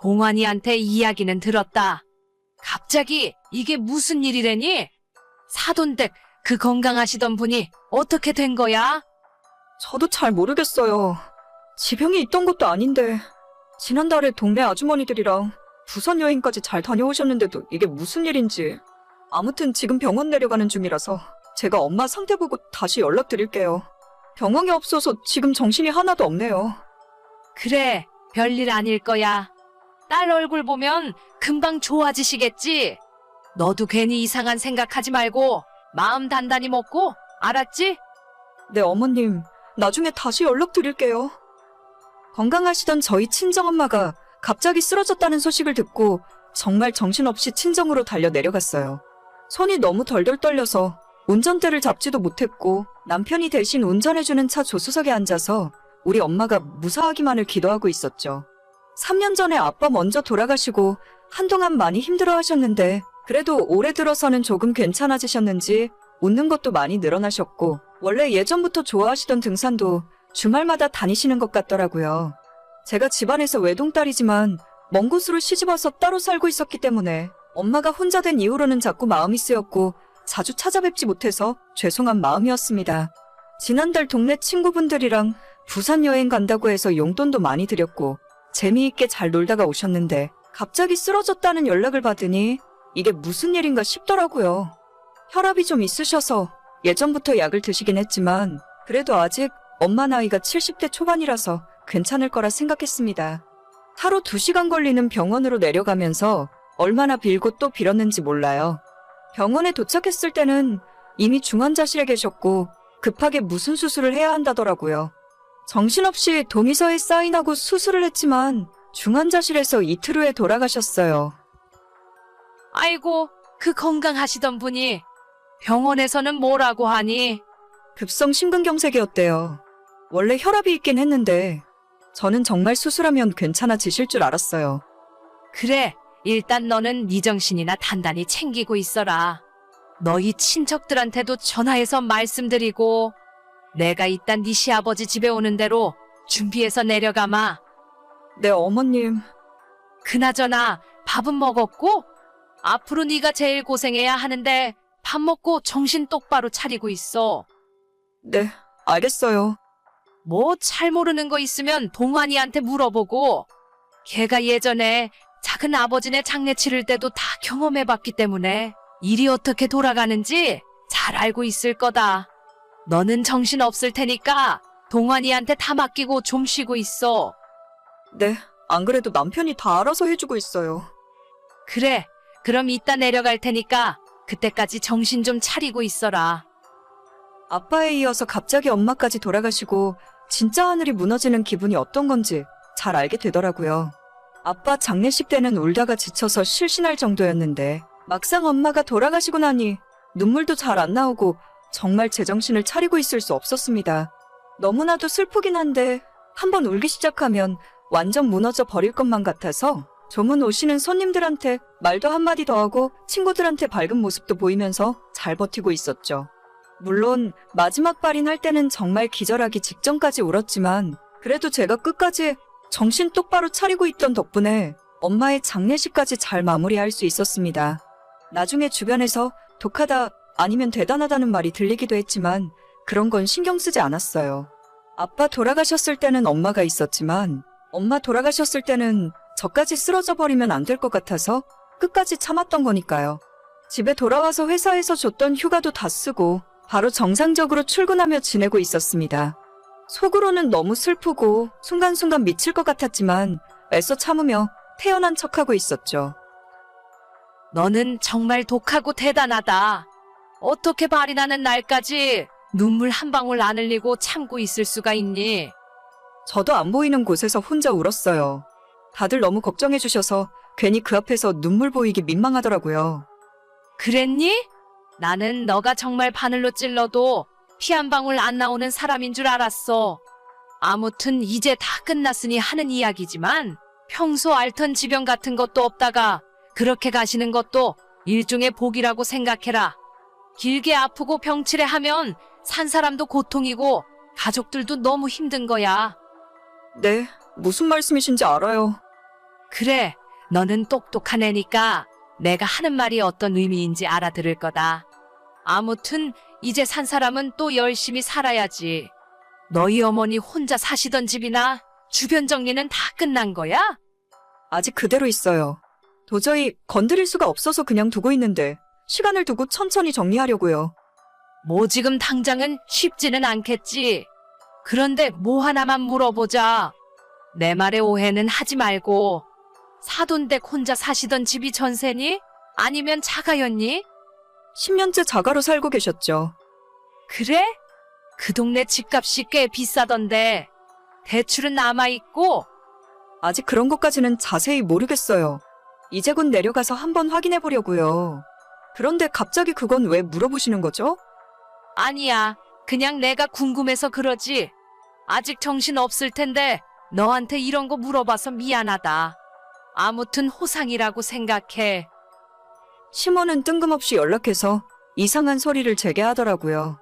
동환이한테 이야기는 들었다. 갑자기 이게 무슨 일이래니? 사돈댁 그 건강하시던 분이 어떻게 된 거야? 저도 잘 모르겠어요. 지병이 있던 것도 아닌데 지난달에 동네 아주머니들이랑 부산 여행까지 잘 다녀오셨는데도 이게 무슨 일인지. 아무튼 지금 병원 내려가는 중이라서 제가 엄마 상태 보고 다시 연락드릴게요. 병원이 없어서 지금 정신이 하나도 없네요. 그래, 별일 아닐 거야. 딸 얼굴 보면 금방 좋아지시겠지? 너도 괜히 이상한 생각하지 말고 마음 단단히 먹고, 알았지? 네, 어머님. 나중에 다시 연락드릴게요. 건강하시던 저희 친정엄마가 갑자기 쓰러졌다는 소식을 듣고 정말 정신없이 친정으로 달려 내려갔어요. 손이 너무 덜덜 떨려서 운전대를 잡지도 못했고 남편이 대신 운전해주는 차 조수석에 앉아서 우리 엄마가 무사하기만을 기도하고 있었죠. 3년 전에 아빠 먼저 돌아가시고 한동안 많이 힘들어하셨는데 그래도 올해 들어서는 조금 괜찮아지셨는지 웃는 것도 많이 늘어나셨고 원래 예전부터 좋아하시던 등산도 주말마다 다니시는 것 같더라고요. 제가 집안에서 외동딸이지만 먼 곳으로 시집와서 따로 살고 있었기 때문에 엄마가 혼자 된 이후로는 자꾸 마음이 쓰였고 자주 찾아뵙지 못해서 죄송한 마음이었습니다. 지난달 동네 친구분들이랑 부산 여행 간다고 해서 용돈도 많이 드렸고 재미있게 잘 놀다가 오셨는데 갑자기 쓰러졌다는 연락을 받으니 이게 무슨 일인가 싶더라고요. 혈압이 좀 있으셔서 예전부터 약을 드시긴 했지만 그래도 아직 엄마 나이가 70대 초반이라서 괜찮을 거라 생각했습니다. 하루 2시간 걸리는 병원으로 내려가면서 얼마나 빌고 또 빌었는지 몰라요. 병원에 도착했을 때는 이미 중환자실에 계셨고 급하게 무슨 수술을 해야 한다더라고요. 정신없이 동의서에 사인하고 수술을 했지만 중환자실에서 이틀 후에 돌아가셨어요. 아이고, 그 건강하시던 분이 병원에서는 뭐라고 하니? 급성 심근경색이었대요. 원래 혈압이 있긴 했는데 저는 정말 수술하면 괜찮아지실 줄 알았어요. 그래, 일단 너는 네 정신이나 단단히 챙기고 있어라. 너희 친척들한테도 전화해서 말씀드리고 내가 이딴 네 시아버지 집에 오는 대로 준비해서 내려가마. 네, 어머님. 그나저나 밥은 먹었고? 앞으로 네가 제일 고생해야 하는데 밥 먹고 정신 똑바로 차리고 있어. 네, 알겠어요. 뭐 잘 모르는 거 있으면 동환이한테 물어보고. 걔가 예전에 작은 아버지네 장례 치를 때도 다 경험해봤기 때문에 일이 어떻게 돌아가는지 잘 알고 있을 거다. 너는 정신 없을 테니까 동환이한테 다 맡기고 좀 쉬고 있어. 네, 안 그래도 남편이 다 알아서 해주고 있어요. 그래, 그럼 이따 내려갈 테니까 그때까지 정신 좀 차리고 있어라. 아빠에 이어서 갑자기 엄마까지 돌아가시고 진짜 하늘이 무너지는 기분이 어떤 건지 잘 알게 되더라고요. 아빠 장례식 때는 울다가 지쳐서 실신할 정도였는데 막상 엄마가 돌아가시고 나니 눈물도 잘 안 나오고 정말 제정신을 차리고 있을 수 없었습니다. 너무나도 슬프긴 한데 한번 울기 시작하면 완전 무너져 버릴 것만 같아서 조문 오시는 손님들한테 말도 한마디 더 하고 친구들한테 밝은 모습도 보이면서 잘 버티고 있었죠. 물론 마지막 발인할 때는 정말 기절하기 직전까지 울었지만 그래도 제가 끝까지 정신 똑바로 차리고 있던 덕분에 엄마의 장례식까지 잘 마무리할 수 있었습니다. 나중에 주변에서 독하다 아니면 대단하다는 말이 들리기도 했지만 그런 건 신경 쓰지 않았어요. 아빠 돌아가셨을 때는 엄마가 있었지만 엄마 돌아가셨을 때는 저까지 쓰러져 버리면 안 될 것 같아서 끝까지 참았던 거니까요. 집에 돌아와서 회사에서 줬던 휴가도 다 쓰고 바로 정상적으로 출근하며 지내고 있었습니다. 속으로는 너무 슬프고 순간순간 미칠 것 같았지만 애써 참으며 태연한 척하고 있었죠. 너는 정말 독하고 대단하다. 어떻게 발인하는 날까지 눈물 한 방울 안 흘리고 참고 있을 수가 있니? 저도 안 보이는 곳에서 혼자 울었어요. 다들 너무 걱정해 주셔서 괜히 그 앞에서 눈물 보이기 민망하더라고요. 그랬니? 나는 너가 정말 바늘로 찔러도 피 한 방울 안 나오는 사람인 줄 알았어. 아무튼 이제 다 끝났으니 하는 이야기지만 평소 앓던 지병 같은 것도 없다가 그렇게 가시는 것도 일종의 복이라고 생각해라. 길게 아프고 병치레 하면 산 사람도 고통이고 가족들도 너무 힘든 거야. 네, 무슨 말씀이신지 알아요. 그래, 너는 똑똑한 애니까 내가 하는 말이 어떤 의미인지 알아들을 거다. 아무튼 이제 산 사람은 또 열심히 살아야지. 너희 어머니 혼자 사시던 집이나 주변 정리는 다 끝난 거야? 아직 그대로 있어요. 도저히 건드릴 수가 없어서 그냥 두고 있는데 시간을 두고 천천히 정리하려고요. 뭐 지금 당장은 쉽지는 않겠지. 그런데 뭐 하나만 물어보자. 내 말에 오해는 하지 말고 사돈댁 혼자 사시던 집이 전세니? 아니면 자가였니? 10년째 자가로 살고 계셨죠. 그래? 그 동네 집값이 꽤 비싸던데 대출은 남아있고. 아직 그런 것까지는 자세히 모르겠어요. 이제 곧 내려가서 한번 확인해 보려고요. 그런데 갑자기 그건 왜 물어보시는 거죠? 아니야, 그냥 내가 궁금해서 그러지. 아직 정신 없을 텐데 너한테 이런 거 물어봐서 미안하다. 아무튼 호상이라고 생각해. 시모는 뜬금없이 연락해서 이상한 소리를 제게 하더라고요.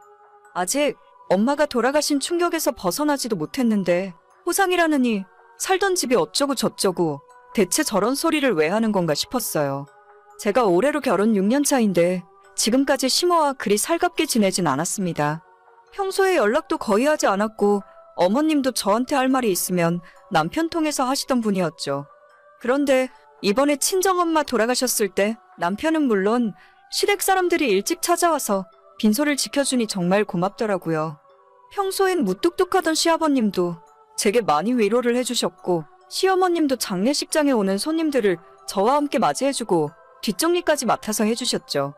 아직 엄마가 돌아가신 충격에서 벗어나지도 못했는데 호상이라느니 살던 집이 어쩌고 저쩌고 대체 저런 소리를 왜 하는 건가 싶었어요. 제가 올해로 결혼 6년 차인데 지금까지 시모와 그리 살갑게 지내진 않았습니다. 평소에 연락도 거의 하지 않았고 어머님도 저한테 할 말이 있으면 남편 통해서 하시던 분이었죠. 그런데 이번에 친정엄마 돌아가셨을 때 남편은 물론 시댁 사람들이 일찍 찾아와서 빈소를 지켜주니 정말 고맙더라고요. 평소엔 무뚝뚝하던 시아버님도 제게 많이 위로를 해주셨고 시어머님도 장례식장에 오는 손님들을 저와 함께 맞이해주고 뒷정리까지 맡아서 해주셨죠.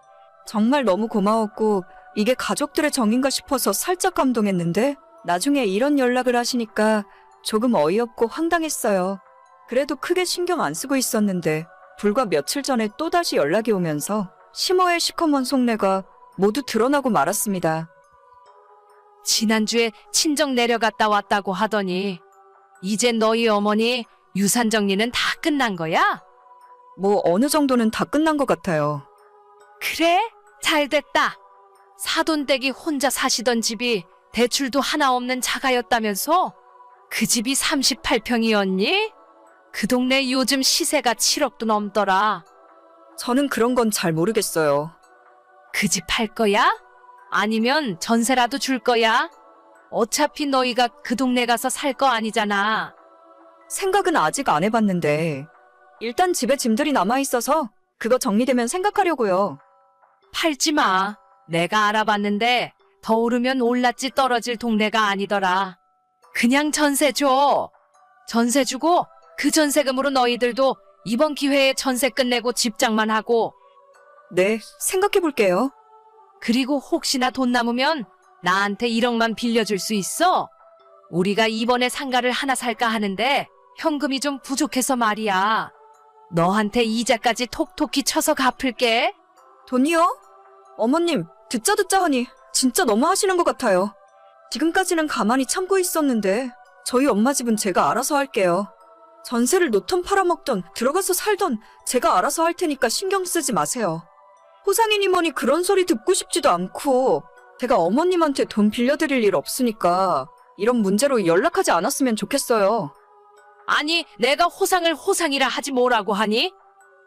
정말 너무 고마웠고 이게 가족들의 정인가 싶어서 살짝 감동했는데 나중에 이런 연락을 하시니까 조금 어이없고 황당했어요. 그래도 크게 신경 안 쓰고 있었는데 불과 며칠 전에 또다시 연락이 오면서 시모의 시커먼 속내가 모두 드러나고 말았습니다. 지난주에 친정 내려갔다 왔다고 하더니 이제 너희 어머니 유산 정리는 다 끝난 거야? 뭐 어느 정도는 다 끝난 것 같아요. 그래? 잘됐다. 사돈댁이 혼자 사시던 집이 대출도 하나 없는 자가였다면서? 그 집이 38평이었니? 그 동네 요즘 시세가 7억도 넘더라. 저는 그런 건 잘 모르겠어요. 그 집 팔 거야? 아니면 전세라도 줄 거야? 어차피 너희가 그 동네 가서 살 거 아니잖아. 생각은 아직 안 해봤는데 일단 집에 짐들이 남아있어서 그거 정리되면 생각하려고요. 팔지 마. 내가 알아봤는데 더 오르면 올랐지 떨어질 동네가 아니더라. 그냥 전세 줘. 전세 주고 그 전세금으로 너희들도 이번 기회에 전세 끝내고 집장만 하고. 네, 생각해볼게요. 그리고 혹시나 돈 남으면 나한테 1억만 빌려줄 수 있어? 우리가 이번에 상가를 하나 살까 하는데 현금이 좀 부족해서 말이야. 너한테 이자까지 톡톡히 쳐서 갚을게. 돈이요? 어머님, 듣자 하니 진짜 너무 하시는 것 같아요. 지금까지는 가만히 참고 있었는데 저희 엄마 집은 제가 알아서 할게요. 전세를 놓던 팔아먹던 들어가서 살던 제가 알아서 할 테니까 신경 쓰지 마세요. 호상이니머니 그런 소리 듣고 싶지도 않고 제가 어머님한테 돈 빌려드릴 일 없으니까 이런 문제로 연락하지 않았으면 좋겠어요. 아니, 내가 호상을 호상이라 하지 뭐라고 하니?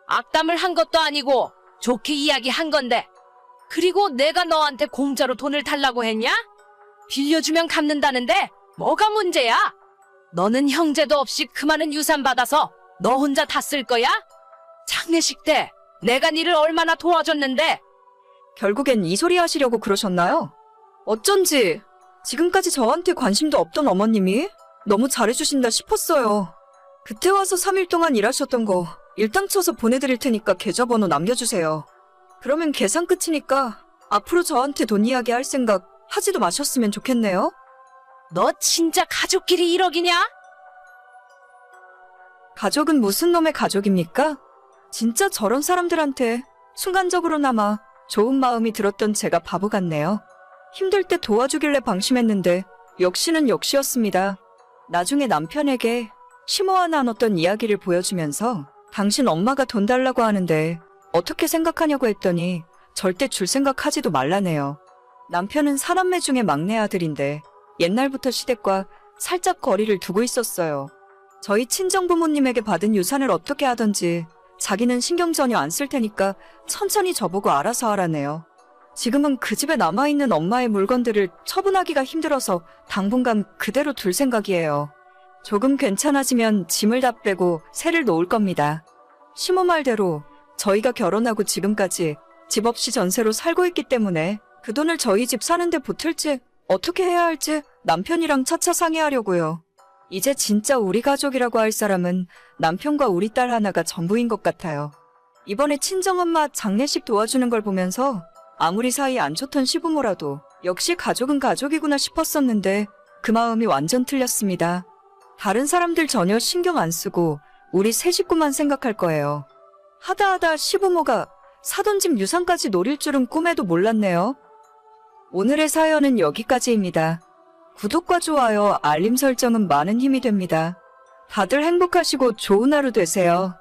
악담을 한 것도 아니고 좋게 이야기한 건데. 그리고 내가 너한테 공짜로 돈을 달라고 했냐? 빌려주면 갚는다는데 뭐가 문제야? 너는 형제도 없이 그 많은 유산 받아서 너 혼자 다 쓸 거야? 장례식 때 내가 니를 얼마나 도와줬는데. 결국엔 이 소리 하시려고 그러셨나요? 어쩐지 지금까지 저한테 관심도 없던 어머님이 너무 잘해주신다 싶었어요. 그때 와서 3일 동안 일하셨던 거 일당 쳐서 보내드릴 테니까 계좌번호 남겨주세요. 그러면 계산 끝이니까 앞으로 저한테 돈 이야기 할 생각 하지도 마셨으면 좋겠네요. 너 진짜 가족끼리 1억이냐? 가족은 무슨 놈의 가족입니까? 진짜 저런 사람들한테 순간적으로나마 좋은 마음이 들었던 제가 바보 같네요. 힘들 때 도와주길래 방심했는데 역시는 역시였습니다. 나중에 남편에게 시모와 나눴던 이야기를 보여주면서 당신 엄마가 돈 달라고 하는데 어떻게 생각하냐고 했더니 절대 줄 생각하지도 말라네요. 남편은 사남매 중에 막내 아들인데 옛날부터 시댁과 살짝 거리를 두고 있었어요. 저희 친정 부모님에게 받은 유산을 어떻게 하던지 자기는 신경 전혀 안 쓸 테니까 천천히 저보고 알아서 하라네요. 지금은 그 집에 남아있는 엄마의 물건들을 처분하기가 힘들어서 당분간 그대로 둘 생각이에요. 조금 괜찮아지면 짐을 다 빼고 새를 놓을 겁니다. 시모 말대로 저희가 결혼하고 지금까지 집 없이 전세로 살고 있기 때문에 그 돈을 저희 집 사는데 보탤지 어떻게 해야 할지 남편이랑 차차 상의하려고요. 이제 진짜 우리 가족이라고 할 사람은 남편과 우리 딸 하나가 전부인 것 같아요. 이번에 친정엄마 장례식 도와주는 걸 보면서 아무리 사이 안 좋던 시부모라도 역시 가족은 가족이구나 싶었었는데 그 마음이 완전 틀렸습니다. 다른 사람들 전혀 신경 안 쓰고 우리 세 식구만 생각할 거예요. 하다하다 시부모가 사돈 집 유산까지 노릴 줄은 꿈에도 몰랐네요. 오늘의 사연은 여기까지입니다. 구독과 좋아요, 알림 설정은 많은 힘이 됩니다. 다들 행복하시고 좋은 하루 되세요.